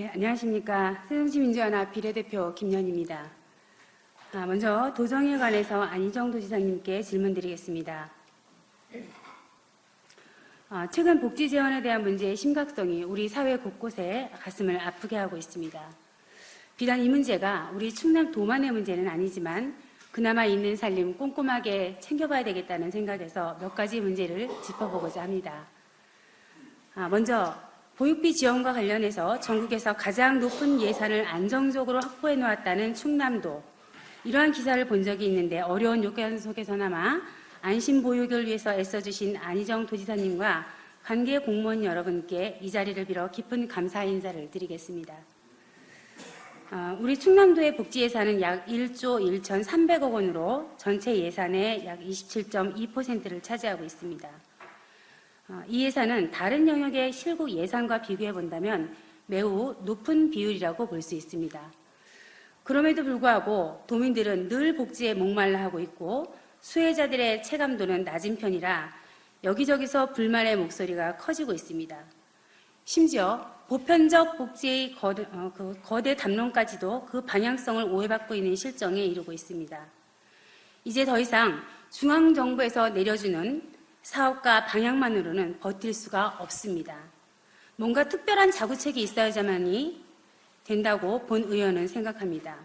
네, 안녕하십니까. 새정치민주연합 비례대표 김연희입니다. 먼저 도정에 관해서 안희정 도지사님께 질문드리겠습니다. 최근 복지 재원에 대한 문제의 심각성이 우리 사회 곳곳에 가슴을 아프게 하고 있습니다. 비단 이 문제가 우리 충남도만의 문제는 아니지만 그나마 있는 살림 꼼꼼하게 챙겨봐야 되겠다는 생각에서 몇 가지 문제를 짚어보고자 합니다. 먼저 보육비 지원과 관련해서 전국에서 가장 높은 예산을 안정적으로 확보해 놓았다는 충남도, 이러한 기사를 본 적이 있는데 어려운 요건 속에서나마 안심보육을 위해서 애써주신 안희정 도지사님과 관계 공무원 여러분께 이 자리를 빌어 깊은 감사 인사를 드리겠습니다. 우리 충남도의 복지 예산은 약 1조 1,300억 원으로 전체 예산의 약 27.2%를 차지하고 있습니다. 이 예산은 다른 영역의 실국 예산과 비교해 본다면 매우 높은 비율이라고 볼 수 있습니다. 그럼에도 불구하고 도민들은 늘 복지에 목말라 하고 있고 수혜자들의 체감도는 낮은 편이라 여기저기서 불만의 목소리가 커지고 있습니다. 심지어 보편적 복지의 거대 담론까지도 그 방향성을 오해받고 있는 실정에 이르고 있습니다. 이제 더 이상 중앙정부에서 내려주는 사업과 방향만으로는 버틸 수가 없습니다. 뭔가 특별한 자구책이 있어야지만이 된다고 본 의원은 생각합니다.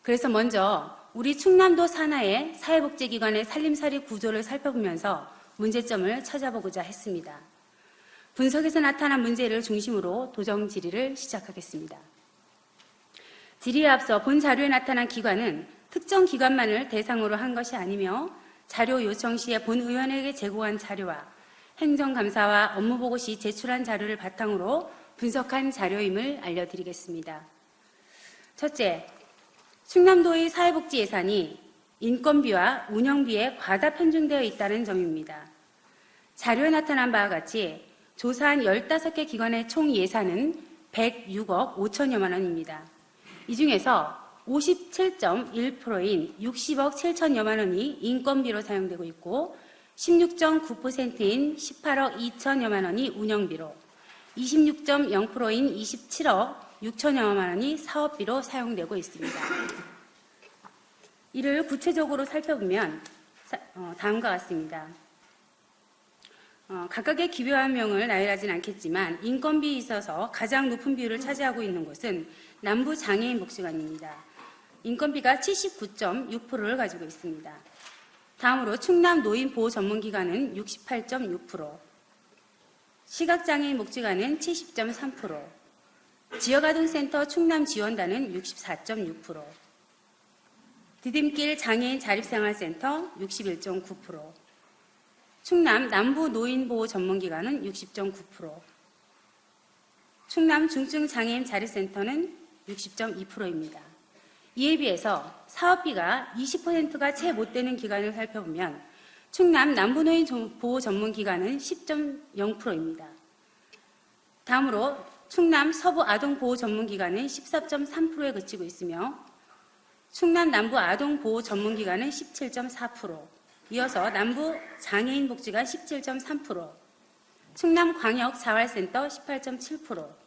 그래서 먼저 우리 충남도 산하의 사회복지기관의 살림살이 구조를 살펴보면서 문제점을 찾아보고자 했습니다. 분석에서 나타난 문제를 중심으로 도정 질의를 시작하겠습니다. 질의에 앞서 본 자료에 나타난 기관은 특정 기관만을 대상으로 한 것이 아니며 자료 요청 시에 본 의원에게 제공한 자료와 행정감사와 업무보고 시 제출한 자료를 바탕으로 분석한 자료임을 알려드리겠습니다. 첫째, 충남도의 사회복지 예산이 인건비와 운영비에 과다 편중되어 있다는 점입니다. 자료에 나타난 바와 같이 조사한 15개 기관의 총 예산은 106억 5천여만 원입니다. 이 중에서 57.1%인 60억 7천여만 원이 인건비로 사용되고 있고 16.9%인 18억 2천여만 원이 운영비로 26.0%인 27억 6천여만 원이 사업비로 사용되고 있습니다. 이를 구체적으로 살펴보면 다음과 같습니다. 각각의 기별명을 나열하진 않겠지만 인건비에 있어서 가장 높은 비율을 차지하고 있는 곳은 남부장애인복지관입니다. 인건비가 79.6%를 가지고 있습니다. 다음으로 충남 노인보호전문기관은 68.6%, 시각장애인복지관은 70.3%, 지역아동센터 충남지원단은 64.6%, 디딤길 장애인 자립생활센터 61.9%, 충남 남부노인보호전문기관은 60.9%, 충남 중증장애인 자립센터는 60.2%입니다. 이에 비해서 사업비가 20%가 채 못 되는 기관을 살펴보면 충남 남부노인보호전문기관은 10.0%입니다. 다음으로 충남 서부아동보호전문기관은 14.3%에 그치고 있으며 충남 남부아동보호전문기관은 17.4%, 이어서 남부장애인복지관 17.3%, 충남광역자활센터 18.7%,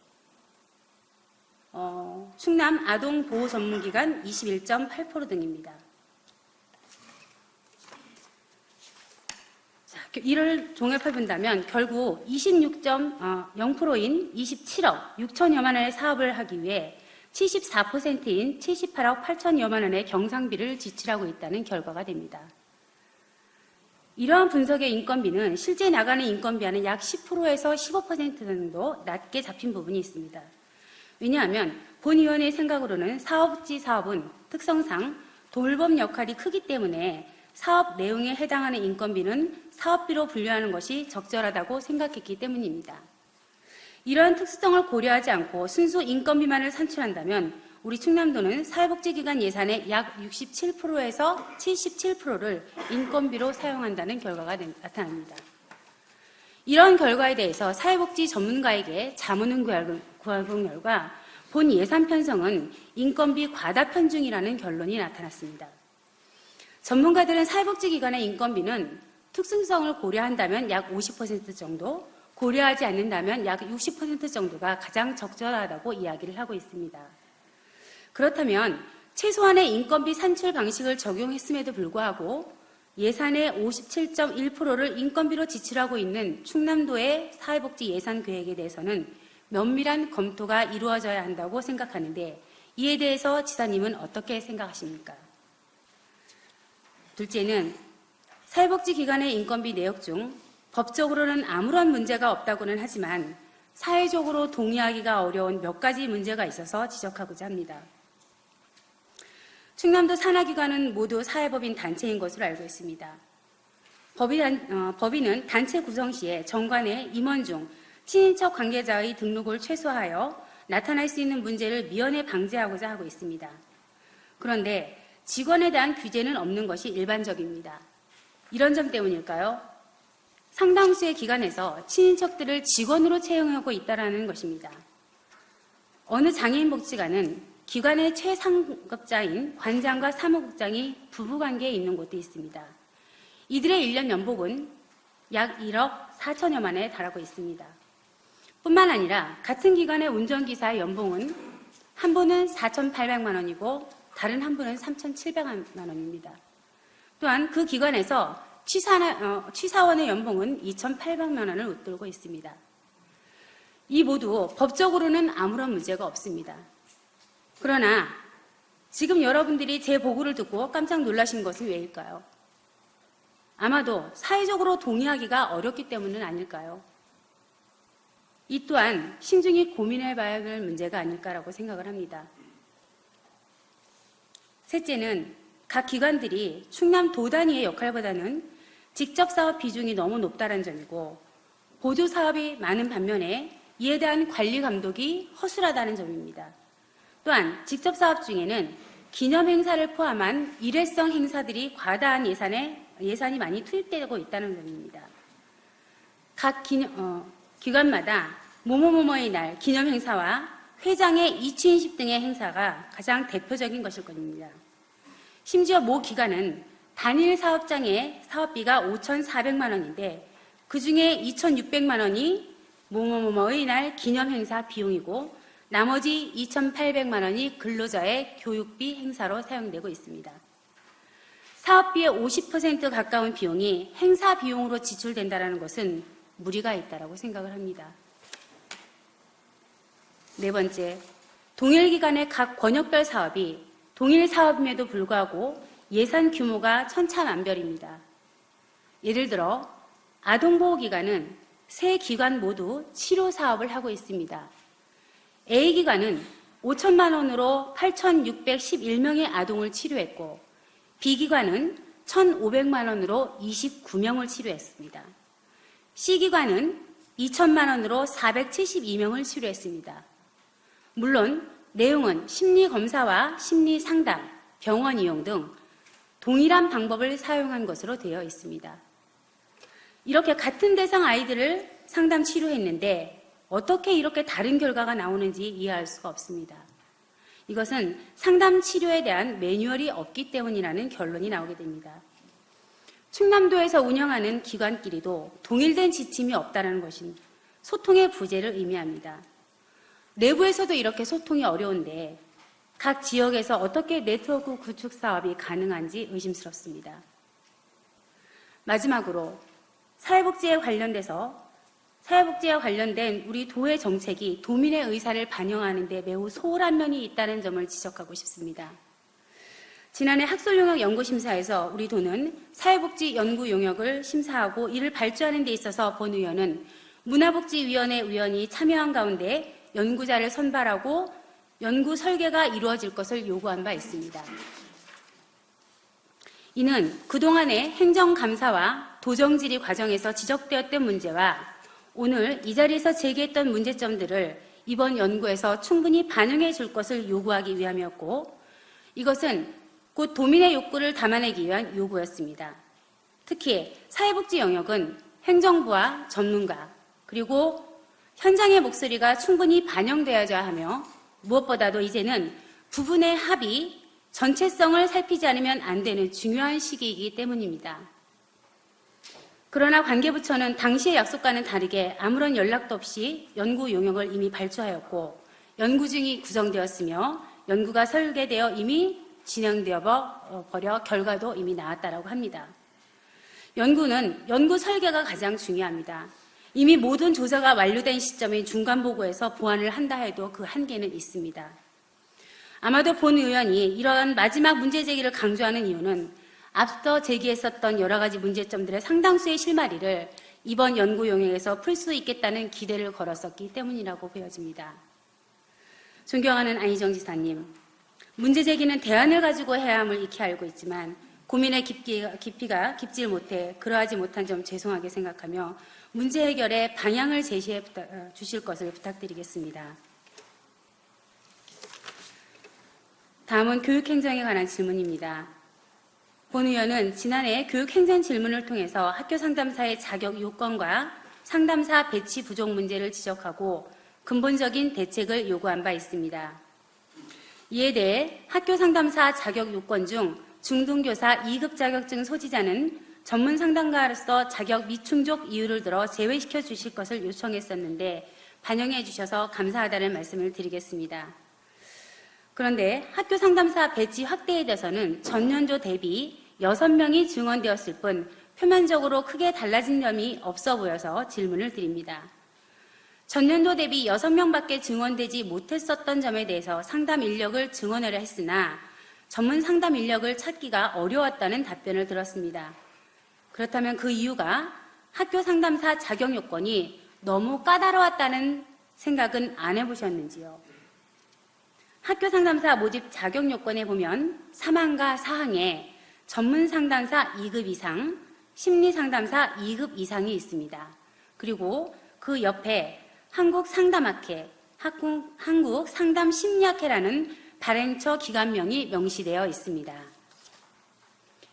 충남 아동보호전문기관 21.8% 등입니다. 이를 종합해본다면 결국 26.0%인 27억 6천여만 원의 사업을 하기 위해 74%인 78억 8천여만 원의 경상비를 지출하고 있다는 결과가 됩니다. 이러한 분석의 인건비는 실제 나가는 인건비와는 약 10%에서 15% 정도 낮게 잡힌 부분이 있습니다. 왜냐하면 본 의원의 생각으로는 사업지 사업은 특성상 돌봄 역할이 크기 때문에 사업 내용에 해당하는 인건비는 사업비로 분류하는 것이 적절하다고 생각했기 때문입니다. 이러한 특수성을 고려하지 않고 순수 인건비만을 산출한다면 우리 충남도는 사회복지기관 예산의 약 67%에서 77%를 인건비로 사용한다는 결과가 나타납니다. 이런 결과에 대해서 사회복지 전문가에게 자문을 구해본 결과 본 예산 편성은 인건비 과다 편중이라는 결론이 나타났습니다. 전문가들은 사회복지기관의 인건비는 특수성을 고려한다면 약 50% 정도, 고려하지 않는다면 약 60% 정도가 가장 적절하다고 이야기를 하고 있습니다. 그렇다면 최소한의 인건비 산출 방식을 적용했음에도 불구하고 예산의 57.1%를 인건비로 지출하고 있는 충남도의 사회복지 예산 계획에 대해서는 면밀한 검토가 이루어져야 한다고 생각하는데 이에 대해서 지사님은 어떻게 생각하십니까? 둘째는 사회복지기관의 인건비 내역 중 법적으로는 아무런 문제가 없다고는 하지만 사회적으로 동의하기가 어려운 몇 가지 문제가 있어서 지적하고자 합니다. 충남도 산하기관은 모두 사회법인 단체인 것으로 알고 있습니다. 법인은 단체 구성 시에 정관의 임원 중 친인척 관계자의 등록을 최소화하여 나타날 수 있는 문제를 미연에 방지하고자 하고 있습니다. 그런데 직원에 대한 규제는 없는 것이 일반적입니다. 이런 점 때문일까요? 상당수의 기관에서 친인척들을 직원으로 채용하고 있다는 것입니다. 어느 장애인복지관은 기관의 최상급자인 관장과 사무국장이 부부관계에 있는 곳도 있습니다. 이들의 1년 연봉은 약 1억 4천여만 원에 달하고 있습니다. 뿐만 아니라 같은 기관의 운전기사의 연봉은 한 분은 4,800만 원이고 다른 한 분은 3,700만 원입니다. 또한 그 기관에서 취사원의 연봉은 2,800만 원을 웃돌고 있습니다. 이 모두 법적으로는 아무런 문제가 없습니다. 그러나 지금 여러분들이 제 보고를 듣고 깜짝 놀라신 것은 왜일까요? 아마도 사회적으로 동의하기가 어렵기 때문은 아닐까요? 이 또한 신중히 고민해봐야 할 문제가 아닐까라고 생각을 합니다. 셋째는 각 기관들이 충남도 단위의 역할보다는 직접 사업 비중이 너무 높다는 점이고 보조 사업이 많은 반면에 이에 대한 관리 감독이 허술하다는 점입니다. 또한 직접 사업 중에는 기념 행사를 포함한 일회성 행사들이 과다한 예산이 많이 투입되고 있다는 점입니다. 각 기관마다 뭐뭐뭐뭐의 날 기념 행사와 회장의 이취인식 등의 행사가 가장 대표적인 것일 겁니다. 심지어 모 기관은 단일 사업장의 사업비가 5,400만 원인데 그중에 2,600만 원이 뭐뭐뭐뭐의 날 기념 행사 비용이고 나머지 2,800만 원이 근로자의 교육비 행사로 사용되고 있습니다. 사업비의 50% 가까운 비용이 행사 비용으로 지출된다는 것은 무리가 있다고 생각을 합니다. 네 번째, 동일 기관의 각 권역별 사업이 동일 사업임에도 불구하고 예산 규모가 천차만별입니다. 예를 들어 아동보호기관은 세 기관 모두 치료 사업을 하고 있습니다. A기관은 5천만 원으로 8,611명의 아동을 치료했고 B기관은 1,500만 원으로 29명을 치료했습니다. C기관은 2천만 원으로 472명을 치료했습니다. 물론 내용은 심리검사와 심리상담, 병원 이용 등 동일한 방법을 사용한 것으로 되어 있습니다. 이렇게 같은 대상 아이들을 상담 치료했는데 어떻게 이렇게 다른 결과가 나오는지 이해할 수가 없습니다. 이것은 상담 치료에 대한 매뉴얼이 없기 때문이라는 결론이 나오게 됩니다. 충남도에서 운영하는 기관끼리도 동일된 지침이 없다는 것은 소통의 부재를 의미합니다. 내부에서도 이렇게 소통이 어려운데 각 지역에서 어떻게 네트워크 구축 사업이 가능한지 의심스럽습니다. 마지막으로 사회복지에 관련된 우리 도의 정책이 도민의 의사를 반영하는 데 매우 소홀한 면이 있다는 점을 지적하고 싶습니다. 지난해 학술용역 연구심사에서 우리 도는 사회복지 연구 용역을 심사하고 이를 발주하는 데 있어서 본 의원은 문화복지위원회 위원이 참여한 가운데 연구자를 선발하고 연구 설계가 이루어질 것을 요구한 바 있습니다. 이는 그동안의 행정감사와 도정질의 과정에서 지적되었던 문제와 오늘 이 자리에서 제기했던 문제점들을 이번 연구에서 충분히 반영해 줄 것을 요구하기 위함이었고 이것은 곧 도민의 욕구를 담아내기 위한 요구였습니다. 특히 사회복지 영역은 행정부와 전문가 그리고 현장의 목소리가 충분히 반영되어야 하며 무엇보다도 이제는 부분의 합의, 전체성을 살피지 않으면 안 되는 중요한 시기이기 때문입니다. 그러나 관계부처는 당시의 약속과는 다르게 아무런 연락도 없이 연구 용역을 이미 발주하였고 연구 중이 구성되었으며 연구가 설계되어 이미 진행되어 버려 결과도 이미 나왔다라고 합니다. 연구는 연구 설계가 가장 중요합니다. 이미 모든 조사가 완료된 시점인 중간보고에서 보완을 한다 해도 그 한계는 있습니다. 아마도 본 의원이 이러한 마지막 문제 제기를 강조하는 이유는 앞서 제기했었던 여러 가지 문제점들의 상당수의 실마리를 이번 연구 용역에서 풀 수 있겠다는 기대를 걸었었기 때문이라고 보여집니다. 존경하는 안희정 지사님, 문제 제기는 대안을 가지고 해야 함을 익히 알고 있지만 고민의 깊이가 깊질 못해 그러하지 못한 점 죄송하게 생각하며 문제 해결의 방향을 제시해 주실 것을 부탁드리겠습니다. 다음은 교육행정에 관한 질문입니다. 본 의원은 지난해 교육행정 질문을 통해서 학교 상담사의 자격 요건과 상담사 배치 부족 문제를 지적하고 근본적인 대책을 요구한 바 있습니다. 이에 대해 학교 상담사 자격 요건 중 중등교사 2급 자격증 소지자는 전문 상담가로서 자격 미충족 이유를 들어 제외시켜 주실 것을 요청했었는데 반영해 주셔서 감사하다는 말씀을 드리겠습니다. 그런데 학교 상담사 배치 확대에 대해서는 전년도 대비 6명이 증원되었을 뿐 표면적으로 크게 달라진 점이 없어 보여서 질문을 드립니다. 전년도 대비 6명밖에 증원되지 못했었던 점에 대해서 상담 인력을 증원하려 했으나 전문 상담 인력을 찾기가 어려웠다는 답변을 들었습니다. 그렇다면 그 이유가 학교 상담사 자격 요건이 너무 까다로웠다는 생각은 안 해보셨는지요? 학교 상담사 모집 자격 요건에 보면 3항과 4항에 전문 상담사 2급 이상, 심리 상담사 2급 이상이 있습니다. 그리고 그 옆에 한국 상담학회, 한국 상담심리학회라는 발행처 기관명이 명시되어 있습니다.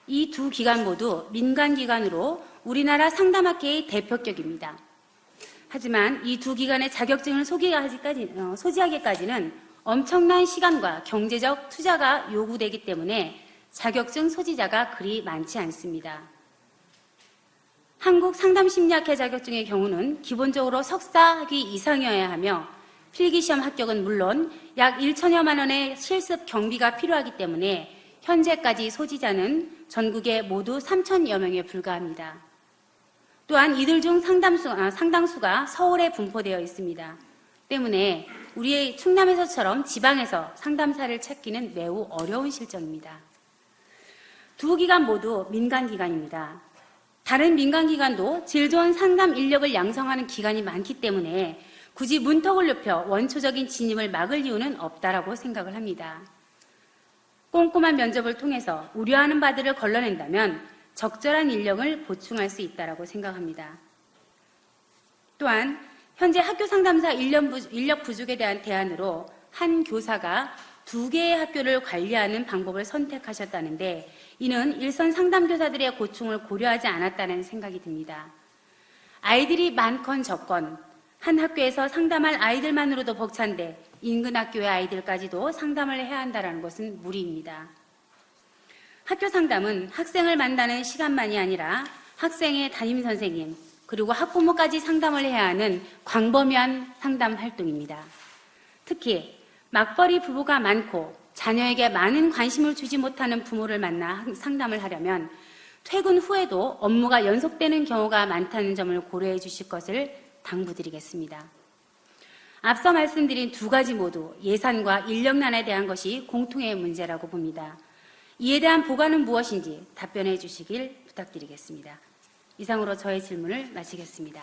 이 두 기관 모두 민간기관으로 우리나라 상담학회의 대표격입니다. 하지만 이 두 기관의 자격증을 소지하기까지는 엄청난 시간과 경제적 투자가 요구되기 때문에 자격증 소지자가 그리 많지 않습니다. 한국 상담심리학회 자격증의 경우는 기본적으로 석사학위 이상이어야 하며 필기시험 합격은 물론 약 1천여만 원의 실습 경비가 필요하기 때문에 현재까지 소지자는 전국에 모두 3천여 명에 불과합니다. 또한 이들 중 상당수가 서울에 분포되어 있습니다. 때문에 우리의 충남에서처럼 지방에서 상담사를 찾기는 매우 어려운 실정입니다. 두 기관 모두 민간기관입니다. 다른 민간기관도 질 좋은 상담 인력을 양성하는 기관이 많기 때문에 굳이 문턱을 높여 원초적인 진입을 막을 이유는 없다라고 생각을 합니다. 꼼꼼한 면접을 통해서 우려하는 바들을 걸러낸다면 적절한 인력을 보충할 수 있다고 생각합니다. 또한 현재 학교 상담사 인력 부족에 대한 대안으로 한 교사가 2개의 학교를 관리하는 방법을 선택하셨다는데 이는 일선 상담교사들의 고충을 고려하지 않았다는 생각이 듭니다. 아이들이 많건 적건 한 학교에서 상담할 아이들만으로도 벅찬데 인근 학교의 아이들까지도 상담을 해야 한다는 것은 무리입니다. 학교 상담은 학생을 만나는 시간만이 아니라 학생의 담임선생님 그리고 학부모까지 상담을 해야 하는 광범위한 상담 활동입니다. 특히 맞벌이 부부가 많고 자녀에게 많은 관심을 주지 못하는 부모를 만나 상담을 하려면 퇴근 후에도 업무가 연속되는 경우가 많다는 점을 고려해 주실 것을 당부드리겠습니다. 앞서 말씀드린 두 가지 모두 예산과 인력난에 대한 것이 공통의 문제라고 봅니다. 이에 대한 보관은 무엇인지 답변해 주시길 부탁드리겠습니다. 이상으로 저의 질문을 마치겠습니다.